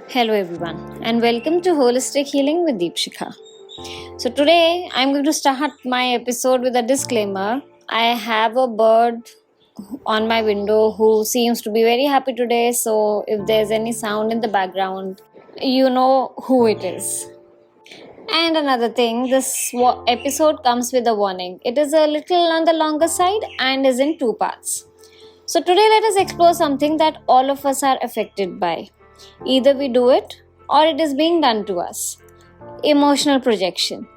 Hello, everyone, and welcome to Holistic Healing with Deepshikha. So, today I'm going to start my episode with a disclaimer. I have a bird on my window who seems to be very happy today, so if there's any sound in the background, you know who it is. And another thing, this episode comes with a warning. It is a little on the longer side and is in two parts. So, today let us explore something that all of us are affected by. Either we do it or it is being done to us. Emotional projection.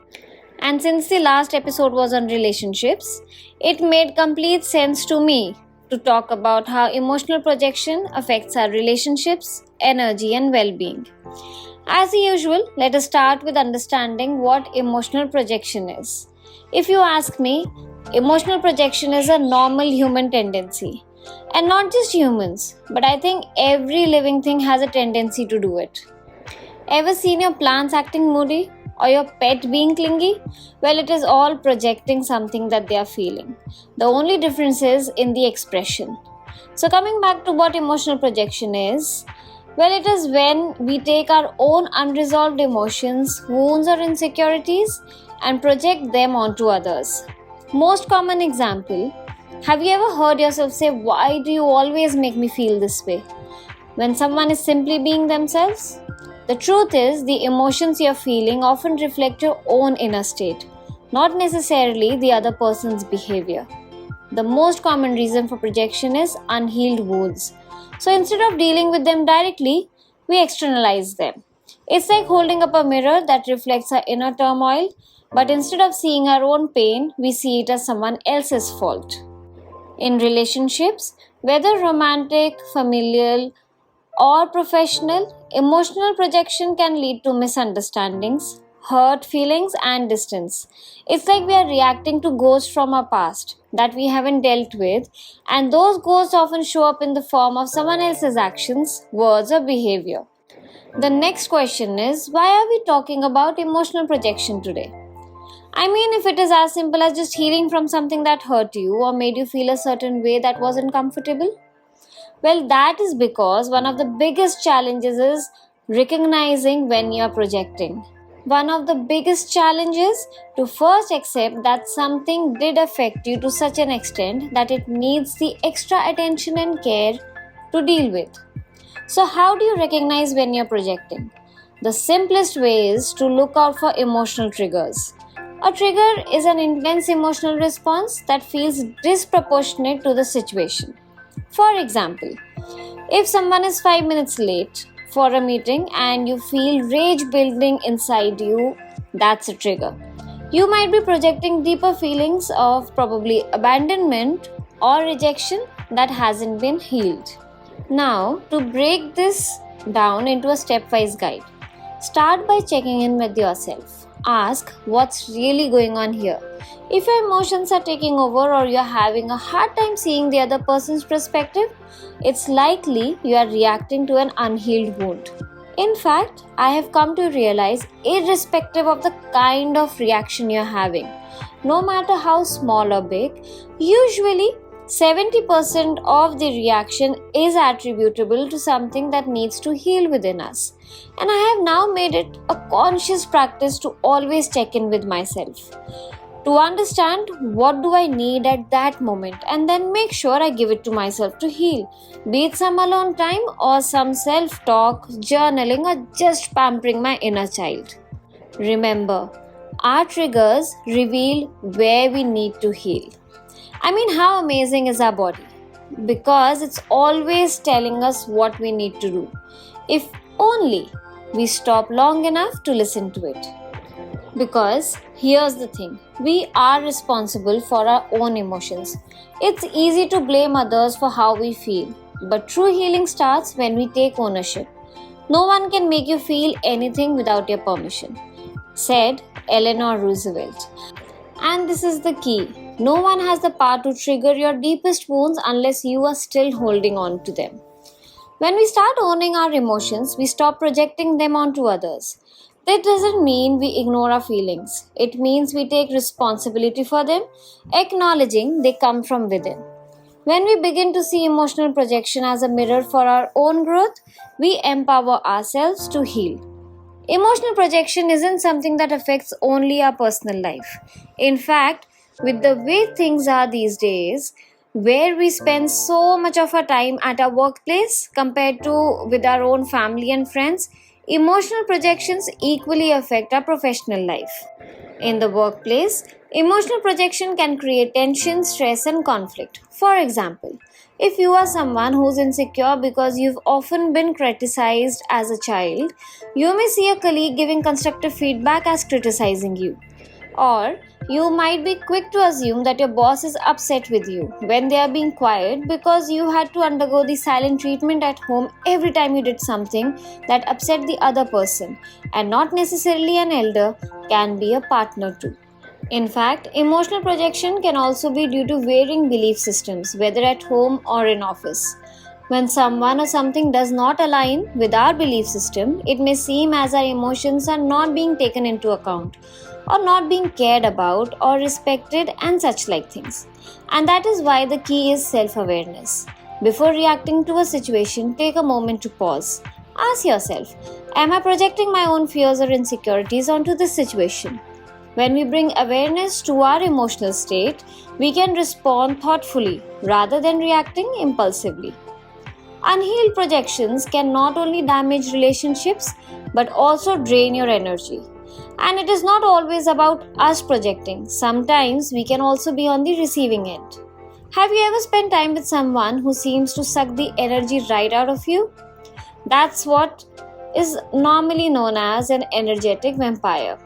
And since the last episode was on relationships, it made complete sense to me to talk about how emotional projection affects our relationships, energy, and well being. As usual, let us start with understanding what emotional projection is. If you ask me, emotional projection is a normal human tendency. And not just humans, but I think every living thing has a tendency to do it. Ever seen your plants acting moody or your pet being clingy? Well, it is all projecting something that they are feeling. The only difference is in the expression. So, coming back to what emotional projection is, well, it is when we take our own unresolved emotions, wounds, or insecurities and project them onto others. Most common example, have you ever heard yourself say, "Why do you always make me feel this way?" when someone is simply being themselves? The truth is, the emotions you're feeling often reflect your own inner state, not necessarily the other person's behavior. The most common reason for projection is unhealed wounds. So instead of dealing with them directly, we externalize them. It's like holding up a mirror that reflects our inner turmoil, but instead of seeing our own pain, we see it as someone else's fault. In relationships, whether romantic, familial, or professional, emotional projection can lead to misunderstandings, hurt feelings, and distance. It's like we are reacting to ghosts from our past that we haven't dealt with, and those ghosts often show up in the form of someone else's actions, words, or behavior. The next question is, why are we talking about emotional projection today? I mean, if it is as simple as just healing from something that hurt you or made you feel a certain way that wasn't comfortable, well, that is because one of the biggest challenges is recognizing when you are projecting. One of the biggest challenges to first accept that something did affect you to such an extent that it needs the extra attention and care to deal with. So, how do you recognize when you're projecting? The simplest way is to look out for emotional triggers. A trigger is an intense emotional response that feels disproportionate to the situation. For example, if someone is 5 minutes late for a meeting and you feel rage building inside you, that's a trigger. You might be projecting deeper feelings of probably abandonment or rejection that hasn't been healed. Now, to break this down into a stepwise guide, start by checking in with yourself. Ask what's really going on here. If your emotions are taking over or you're having a hard time seeing the other person's perspective, it's likely you are reacting to an unhealed wound. In fact, I have come to realize, irrespective of the kind of reaction you're having, no matter how small or big, usually 70% of the reaction is attributable to something that needs to heal within us. And I have now made it a conscious practice to always check in with myself, to understand what do I need at that moment, and then make sure I give it to myself to heal, be it some alone time or some self-talk, journaling, or just pampering my inner child. Remember, our triggers reveal where we need to heal. I mean, how amazing is our body? Because it's always telling us what we need to do, if only we stop long enough to listen to it. Because here's the thing, we are responsible for our own emotions. It's easy to blame others for how we feel, but true healing starts when we take ownership. No one can make you feel anything without your permission, said Eleanor Roosevelt. And this is the key. No one has the power to trigger your deepest wounds unless you are still holding on to them. When we start owning our emotions, we stop projecting them onto others. That doesn't mean we ignore our feelings. It means we take responsibility for them, acknowledging they come from within. When we begin to see emotional projection as a mirror for our own growth, we empower ourselves to heal. Emotional projection isn't something that affects only our personal life. In fact, with the way things are these days, where we spend so much of our time at our workplace compared to with our own family and friends, emotional projections equally affect our professional life. In the workplace, emotional projection can create tension, stress, and conflict. For example, if you are someone who's insecure because you've often been criticized as a child, you may see a colleague giving constructive feedback as criticizing you. Or you might be quick to assume that your boss is upset with you when they are being quiet because you had to undergo the silent treatment at home every time you did something that upset the other person, and not necessarily an elder, can be a partner too. In fact, emotional projection can also be due to varying belief systems, whether at home or in office. When someone or something does not align with our belief system, it may seem as our emotions are not being taken into account, or not being cared about or respected, and such like things. And that is why the key is self awareness. Before reacting to a situation, take a moment to pause. Ask yourself, am I projecting my own fears or insecurities onto this situation? When we bring awareness to our emotional state, we can respond thoughtfully rather than reacting impulsively. Unhealed projections can not only damage relationships but also drain your energy. And it is not always about us projecting, sometimes we can also be on the receiving end. Have you ever spent time with someone who seems to suck the energy right out of you? That's what is normally known as an energetic vampire.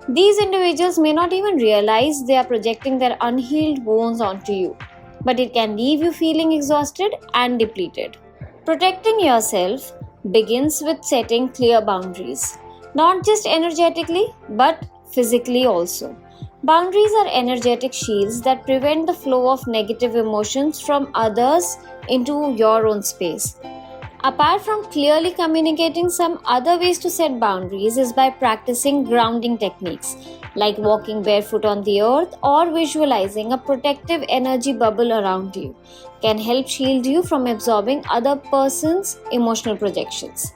These individuals may not even realize they are projecting their unhealed wounds onto you, but it can leave you feeling exhausted and depleted. Protecting yourself begins with setting clear boundaries, not just energetically but physically also. Boundaries are energetic shields that prevent the flow of negative emotions from others into your own space. Apart from clearly communicating, some other ways to set boundaries is by practicing grounding techniques like walking barefoot on the earth or visualizing a protective energy bubble around you can help shield you from absorbing other person's emotional projections.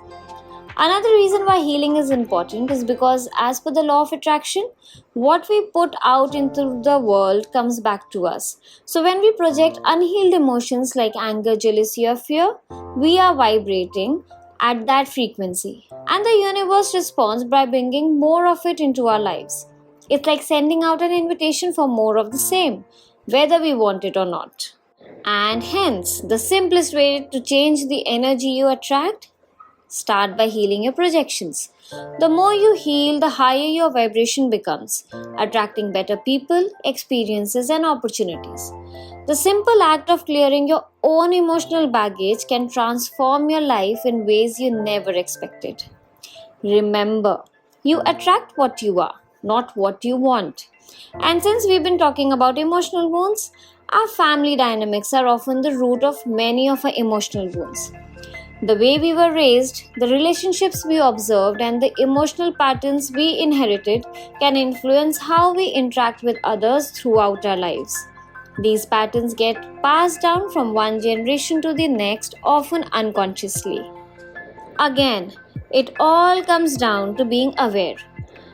Another reason why healing is important is because, as per the law of attraction, what we put out into the world comes back to us. So, when we project unhealed emotions like anger, jealousy, or fear, we are vibrating at that frequency. And the universe responds by bringing more of it into our lives. It's like sending out an invitation for more of the same, whether we want it or not. And hence, the simplest way to change the energy you attract, start by healing your projections. The more you heal, the higher your vibration becomes, attracting better people, experiences, and opportunities. The simple act of clearing your own emotional baggage can transform your life in ways you never expected. Remember, you attract what you are, not what you want. And since we've been talking about emotional wounds, our family dynamics are often the root of many of our emotional wounds. The way we were raised, the relationships we observed, and the emotional patterns we inherited can influence how we interact with others throughout our lives. These patterns get passed down from one generation to the next, often unconsciously. Again, it all comes down to being aware.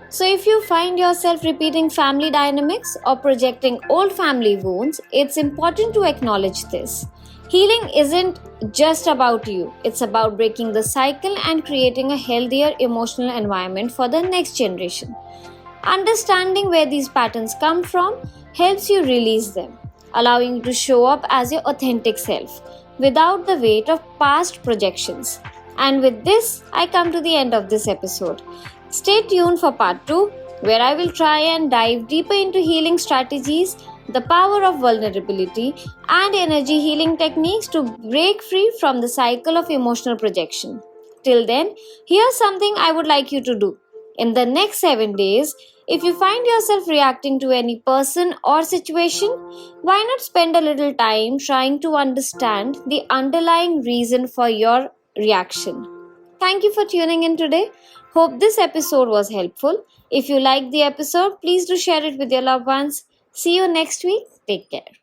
So, if you find yourself repeating family dynamics or projecting old family wounds, it's important to acknowledge this. Healing isn't just about you, it's about breaking the cycle and creating a healthier emotional environment for the next generation. Understanding where these patterns come from helps you release them, allowing you to show up as your authentic self without the weight of past projections. And with this, I come to the end of this episode. Stay tuned for part 2, where I will try and dive deeper into healing strategies, the power of vulnerability, and energy healing techniques to break free from the cycle of emotional projection. Till then, here's something I would like you to do. In the next 7 days, if you find yourself reacting to any person or situation, why not spend a little time trying to understand the underlying reason for your reaction? Thank you for tuning in today. Hope this episode was helpful. If you liked the episode, please do share it with your loved ones. See you next week. Take care.